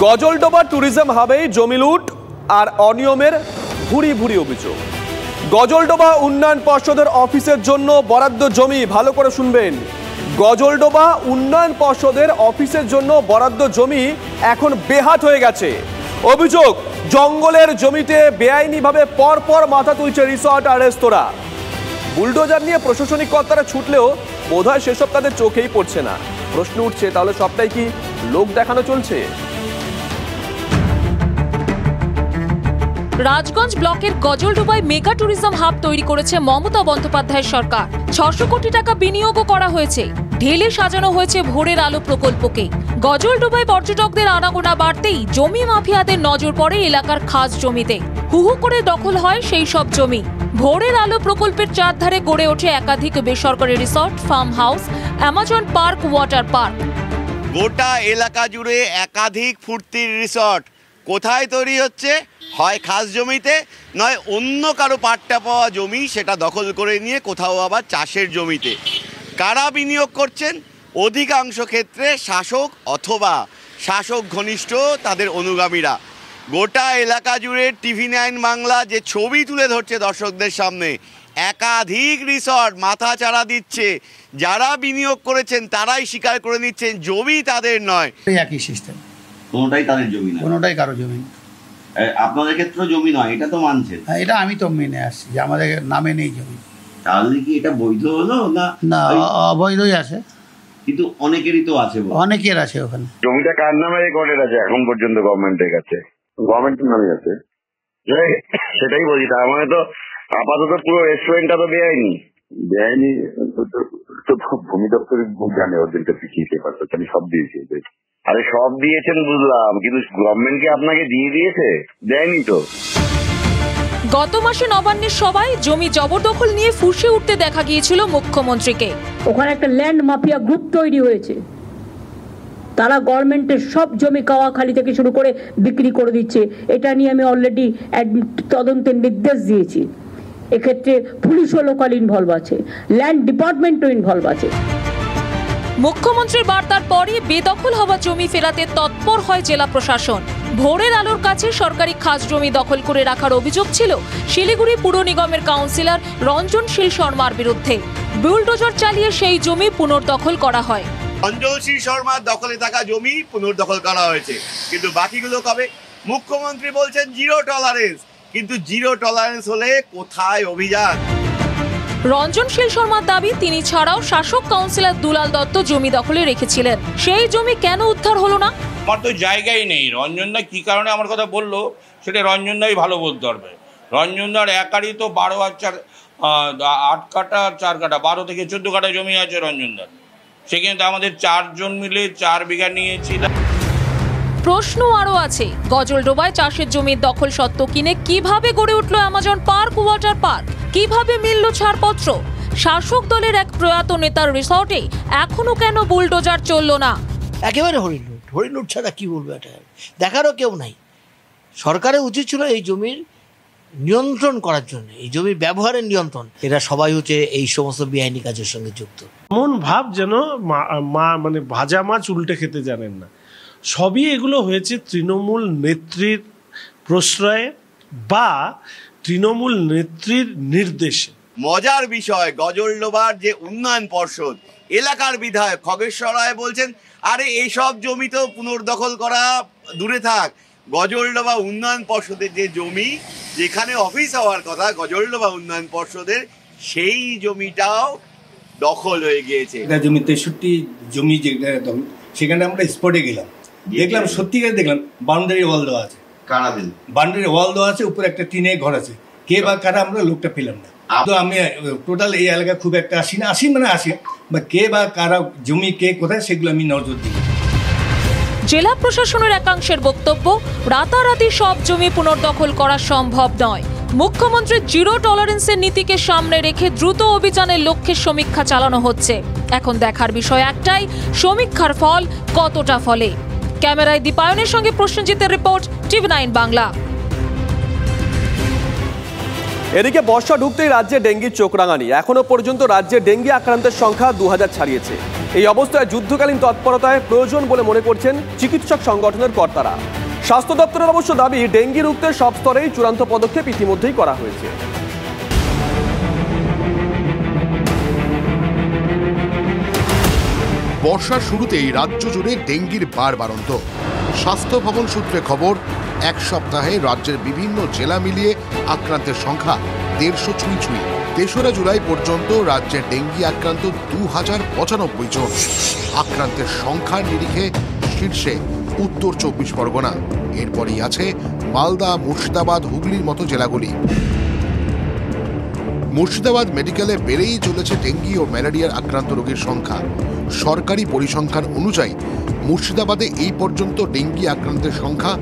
Gajoldoba tourism হাবেই জমি লুট আর অনিয়মের ভুরি ভুরি অভিযোগ। গজলডোবা উন্নয়ন পর্ষদের অফিসের জন্য বরাদ্দ জমি, ভালো করে শুনবেন, গজলডোবা উন্নয়ন পর্ষদের অফিসের জন্য বরাদ্দ জমি এখন বেহাত হয়ে গেছে। অভিযোগ, জঙ্গলের জমিতে বেআইনিভাবে পরপর মাথা তুলছে রিসর্ট আর রেস্তোরাঁ। বুলডোজার নিয়ে প্রশাসনিক কর্তারা ছুটলেও বোধহয় সেসব তাদের চোখেই পড়ছে না। প্রশ্ন উঠছে, তাহলে সবটাই কি লোক দেখানো চলছে? রাজগঞ্জ ব্লকের গজলডোবায় মেগা ট্যুরিজম হাব তৈরি করেছে মমতা বন্দ্যোপাধ্যায়ের সরকার। 600 কোটি টাকা বিনিয়োগও করা হয়েছে। ঢেলে সাজানো হয়েছে ভোরের আলো প্রকল্পকে। গজলডোবায় পর্যটকদের আনাগোনা বাড়তেই জমি মাফিয়াদের নজর পড়ে এলাকার খাস জমিতে। হুহু করে দখল হয় সেই সব জমি। ভোরের আলো প্রকল্পের চারধারে গড়ে ওঠে একাধিক বেসরকারি resort, farm house, Amazon park, water park. গোটা এলাকা জুড়ে একাধিক ফুর্তির রিসর্ট কোথায় তৈরি হচ্ছে? হয় খাস জমিতে, নয় অন্য কারো পাট্টা পাওয়া জমি সেটা দখল করে নিয়ে কোথাও আবার চাষের জমিতে। কারা বিনিয়োগ করছেন? অধিকাংশ ক্ষেত্রে শাসক অথবা শাসক ঘনিষ্ঠ তাদের অনুগামীরা। গোটা এলাকা জুড়ে TV9 বাংলা যে ছবি তুলে ধরছে দর্শকদের সামনে, একাধিক রিসর্ট মাথা চাড়া দিচ্ছে। যারা বিনিয়োগ করেছেন তারাই স্বীকার করে নিচ্ছেন জমি তাদের নয়। একই সিস্টেম, কোনোটাই তাদের জমি না, কোনোটাই কারো জমি না। আপনাদের ক্ষেত্রে জমি নয়, এটা তো মানছেন? এটা আমি তো মেনে আসছি যে আমাদের নামে নেই জমি। তাহলে কি এটা বৈধ হলো না? না, অবৈধই আছে, কিন্তু অনেকেরই তো আছে, অনেকের আছে ওখানে। জমিটা কার নামে রেকর্ডেড আছে এখন পর্যন্ত? গভর্নমেন্টের কাছে, গভর্নমেন্টের নামে আছে, সেটাই বলছি। তার মানে তো আপাতত পুরো রেস্টুরেন্টটা তো বেআইনি। বেআইনি তো ভূমি দপ্তরের জানে ওদের কাছে কি পেপার, আমি সব দিয়েছি। আরে সব দিয়েছেন বুঝলাম, কিন্তু গভর্নমেন্ট কি আপনাকে দিয়ে দিয়েছে? দেয়নি তো। গত মাসে নবান্নের সভায় জমি জবরদখল নিয়ে ফুঁসে উঠতে দেখা গিয়েছিল মুখ্যমন্ত্রীকে। ওখানে একটা ল্যান্ড মাফিয়া গ্রুপ তৈরি হয়েছে। তারা গভর্নমেন্টের সব জমি কাওয়াখালী থেকে শুরু করে বিক্রি করে দিচ্ছে। এটা নিয়ে আমি অলরেডি তদন্তের নির্দেশ দিয়েছি। এক্ষেত্রে পুলিশও লোকাল ইনভলভ আছে, ল্যান্ড ডিপার্টমেন্টও ইনভলভ আছে। মুখ্যমন্ত্রীর বার্তার পরই বেদখল হওয়া জমি ফেরাতে তৎপর হয় জেলা প্রশাসন। ভোরের আলোর কাছে সরকারি খাস জমি দখল করে রাখার অভিযোগ ছিল শিলিগুড়ি পুর নিগমের কাউন্সিলর রঞ্জনশীল শর্মার বিরুদ্ধে। বুলডোজার চালিয়ে সেই জমি পুনর্দখল করা হয়। রঞ্জনশীল শর্মার দখলে থাকা জমি পুনর্দখল করা হয়েছে, কিন্তু বাকিগুলো কবে? মুখ্যমন্ত্রী বলছেন জিরো টলারেন্স, কিন্তু জিরো টলারেন্স হলে কোথায় অভিযান? রঞ্জনশীল শর্মার দাবি, তিনি ছাড়াও শাসক কাউন্সিলর দুলাল দত্ত জমি দখলে রেখেছিলেন। সেই জমি কেন উদ্ধার হলো না? আমার তো জায়গাই নেই। রঞ্জনদা কি কারণে আমার কথা বললো সেটা রঞ্জনদাই ভালো বলতে পারবে। রঞ্জনদার একারই তো 12 আর 8 কাটা 4 কাটা 12 থেকে 14 কাটা জমি আছে রঞ্জনদার। সেখানে তো আমাদের 4 জন মিলে 4 বিঘা নিয়েছিলাম। প্রশ্ন আরও আছে, গজলডোবায় চাষের জমির দখল সত্ত্ব কিনে কিভাবে গড়ে উঠল অ্যামাজন পার্ক, ওয়াটার পার্ক? কিভাবে মিলল ছাড়পত্র? শাসক দলের এক প্রয়াত নেতার রিসর্টে এখনো কেন বুলডোজার চলল না? একেবারে হরিলুট ছাড়া কি বলবো, এটা দেখারও কেউ নাই। সরকারের উচিত ছিল এই জমির নিয়ন্ত্রণ করার জন্য, এই জমির ব্যবহারের নিয়ন্ত্রণ। এরা সবাই হচ্ছে এই সমস্ত বেআইনি কাজের সঙ্গে যুক্ত। এমন ভাব যেন মানে ভাজা মাছ উল্টে খেতে জানেন না। সবই এগুলো হয়েছে তৃণমূল নেত্রীর প্রশ্রয়ে বা তৃণমূল নেত্রীর নির্দেশে। মজার বিষয়, গজলডোবার যে উন্নয়ন পর্ষদ, এলাকার বিধায়ক খগেশ্বর রায় বলছেন, আরে এইসব জমি তো পুনর্দখল করা দূরে থাক, গজলডোবা উন্নয়ন পর্ষদের যে জমি, যেখানে অফিস হওয়ার কথা গজলডোবা উন্নয়ন পর্ষদের, সেই জমিটাও দখল হয়ে গিয়েছে। জমি 63 জমি সেখানে আমরা স্পটে গেলাম, দেখলাম সত্যিকার দেখলাম বাউন্ডারি ওয়াল দেওয়া আছে। কারা দিল? বাউন্ডারি ওয়াল দেওয়া আছে, উপরে একটা টিনের ঘর আছে। কে বা কারা আমরা লোকটা পেলাম না। তো আমি টোটাল এই এলাকা খুব একটা আসি বা কে বা কারা জমি কে কোথায় সেগুলো আমি নজর দিই। জেলা প্রশাসনের একাংশের বক্তব্য, রাতারাতি সব জমি পুনর্দখল করা সম্ভব নয়। মুখ্যমন্ত্রীর জিরো টলারেন্সের নীতিকে সামনে রেখে দ্রুত অভিযানের লক্ষ্যে সমীক্ষা চালানো হচ্ছে। এখন দেখার বিষয় একটাই, সমীক্ষার ফল কতটা ফলে। ক্যামেরায় দীপায়নের সঙ্গে প্রসেনজিতের রিপোর্ট, TV9 বাংলা। এদিকে বর্ষা ঢুকতেই রাজ্যে ডেঙ্গির চোখ রাঙানি। এখনো পর্যন্ত রাজ্যে ডেঙ্গি আক্রান্তের সংখ্যা 2000 ছাড়িয়েছে। এই অবস্থায় যুদ্ধকালীন তৎপরতায় প্রয়োজন বলে মনে করছেন চিকিৎসক সংগঠনের কর্তারা। স্বাস্থ্য দপ্তরের অবশ্য দাবি, ডেঙ্গি রুখতে সব স্তরেই চূড়ান্ত পদক্ষেপ ইতিমধ্যেই করা হয়েছে। বর্ষার শুরুতেই রাজ্য জুড়ে ডেঙ্গির বাড়ন্ত। স্বাস্থ্য ভবন সূত্রে খবর, এক সপ্তাহে রাজ্যের বিভিন্ন জেলা মিলিয়ে আক্রান্তের সংখ্যা 150 ছুঁই। 3রা জুলাই পর্যন্ত রাজ্যে ডেঙ্গি আক্রান্ত 2095 জন। আক্রান্তের সংখ্যার নিরিখে শীর্ষে উত্তর 24 পরগনা, এরপরই আছে মালদা, মুর্শিদাবাদ, হুগলির মতো জেলাগুলি। মুর্শিদাবাদ মেডিকেলে বেড়েই চলেছে ডেঙ্গি ও ম্যালেরিয়ার আক্রান্ত রোগীর সংখ্যা। সরকারি পরিসংখ্যান অনুযায়ী মুর্শিদাবাদে এই পর্যন্ত ডেঙ্গি আক্রান্তের সংখ্যা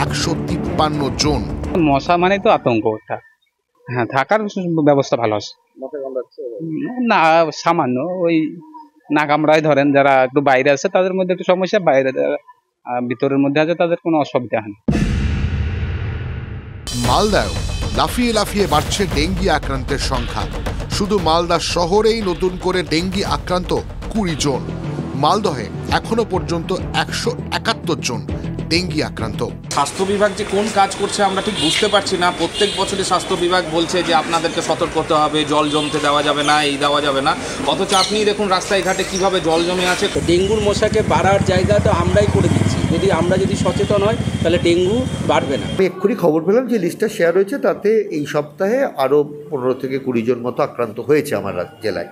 153 জন। মশা মানে তো আতঙ্ক, হ্যাঁ, থাকার ব্যবস্থা ভালো আছে না, সামান্য ওই না কামড়ায় ধরেন, যারা একটু বাইরে আছে তাদের মধ্যে একটু সমস্যা, বাইরে ভিতরের মধ্যে আছে তাদের কোনো অসুবিধা হয় না। মালদায় লাফিয়ে লাফিয়ে বাড়ছে ডেঙ্গি আক্রান্তের সংখ্যা। শুধু মালদা শহরেই নতুন করে ডেঙ্গি আক্রান্ত 20 জন। মালদহে এখনো পর্যন্ত 171 জন ডেঙ্গি আক্রান্ত। স্বাস্থ্য বিভাগ যে কোন কাজ করছে আমরা ঠিক বুঝতে পারছি না। প্রত্যেক বছরই স্বাস্থ্য বিভাগ বলছে যে আপনাদেরকে সতর্ক করতে হবে, জল জমতে দেওয়া যাবে না, এই দেওয়া যাবে না, অথচ আপনি দেখুন রাস্তায় ঘাটে কিভাবে জল জমে আছে। ডেঙ্গুর মশাকে বাড়ার জায়গা তো আমরাই করে দিচ্ছি। আমরা যদি সচেতন হই তাহলে ডেঙ্গু বাড়বে না। আমি এক্ষুনি খবর পেলাম যে লিস্টটা শেয়ার হয়েছে, তাতে এই সপ্তাহে আরও 15 থেকে 20 জন মতো আক্রান্ত হয়েছে আমার জেলায়।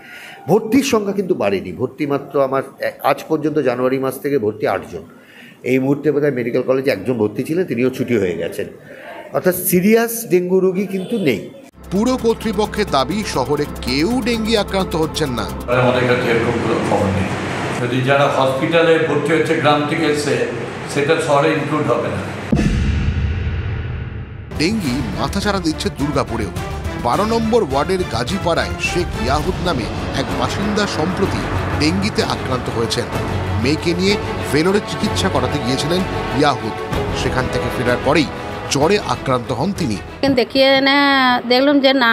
ভর্তির সংখ্যা কিন্তু বাড়েনি। ভর্তি মাত্র আমার আজ পর্যন্ত জানুয়ারি মাস থেকে ভর্তি 8 জন। এই মুহূর্তে বোধহয় মেডিকেল কলেজে 1 জন ভর্তি ছিলেন, তিনিও ছুটি হয়ে গেছেন। অর্থাৎ সিরিয়াস ডেঙ্গু রোগী কিন্তু নেই। পুরো কর্তৃপক্ষের দাবি, শহরে কেউ ডেঙ্গি আক্রান্ত হচ্ছেন না। আমাদের কাছে এরকম কোনো খবর নেই। যদি যারা হসপিটালে ভর্তি হচ্ছে গ্রাম থেকে এসে, সেটা শহরে ইনক্লুড হবে না। ডেঙ্গি মাথাচাড়া দিচ্ছে দুর্গাপুরেও। 12 নম্বর ওয়ার্ডের গাজীপাড়ায় শেখ ইয়াহুদ নামে এক বাসিন্দা সম্প্রতি ডেঙ্গিতে আক্রান্ত হয়েছেন। মেয়েকে নিয়ে ভেলোরে চিকিৎসা করাতে গিয়েছিলেন ইয়াহুদ। সেখান থেকে ফেরার পরেই জ্বরে আক্রান্ত হন তিনি। দেখিয়ে না দেখলাম যে না,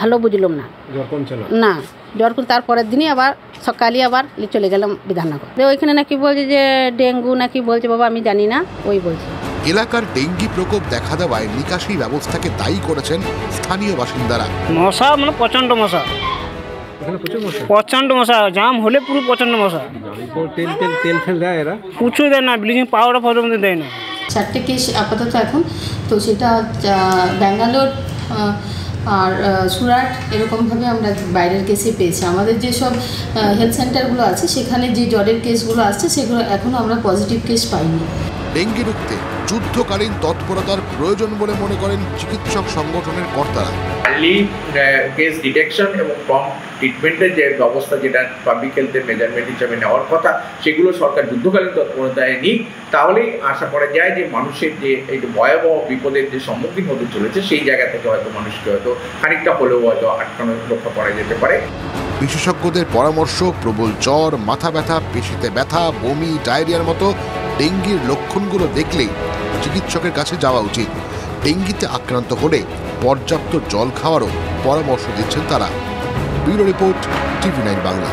ভালো বুঝলাম না, জ্বর কমছে না, জ্বর তারপরের দিনই আবার সকালে আবার চলে গেলাম বিধাননগর। ওইখানে নাকি বলছে যে ডেঙ্গু নাকি বলছে, বাবা আমি জানি না, ওই বলছে। এলাকার ডেঙ্গি প্রকোপ দেখা দেওয়ায় নিকাশি ব্যবস্থাকে দায়ী করেছেন স্থানীয় বাসিন্দারা। মশা মানে প্রচন্ড মশা, প্রচন্ড মশা, জাম হলে পুরো প্রচন্ড মশা। তেল ফেল দেয় এরা, কিছু দেয় না, ব্লিচিং পাউডার পর্যন্ত দেয় না। 4টে কেস আপাতত এখন, তো সেটা ব্যাঙ্গালোর আর সুরাট এরকমভাবে আমরা বাইরের কেসে পেয়েছি। আমাদের যেসব হেলথ সেন্টারগুলো আছে সেখানে যে জ্বরের কেসগুলো আসছে সেগুলো এখনও আমরা পজিটিভ কেস পাইনি। ডেঙ্গি রুখতে যুদ্ধকালীন তৎপরতার প্রয়োজন বলে মনে করেন চিকিৎসক সংগঠনের কর্তারা। আর্লি কেস ডিটেকশন এবং প্রম্পট ট্রিটমেন্টের যে ব্যবস্থা, যেটা পাবলিক হেলথের মেজারমেন্ট হিসাবে নেওয়ার কথা, সেগুলো সরকার যুদ্ধকালীন তৎপরতায় নিক, তাহলেই আশা করা যায় যে মানুষের যে এই ভয়াবহ বিপদের যে সম্মুখীন হতে চলেছে সেই জায়গা থেকে হয়তো মানুষকে হয়তো খানিকটা হলেও হয়তো আটকানো রক্ষা করা যেতে পারে। বিশেষজ্ঞদের পরামর্শ, প্রবল জ্বর, মাথা ব্যথা, পেশিতে ব্যথা, বমি, ডায়রিয়ার মতো ডেঙ্গির লক্ষণগুলো দেখলেই চিকিৎসকের কাছে যাওয়া উচিত। ডেঙ্গিতে আক্রান্ত হলে পর্যাপ্ত জল খাওয়ারও পরামর্শ দিচ্ছেন তারা। Bureau report, TV9 Bangla.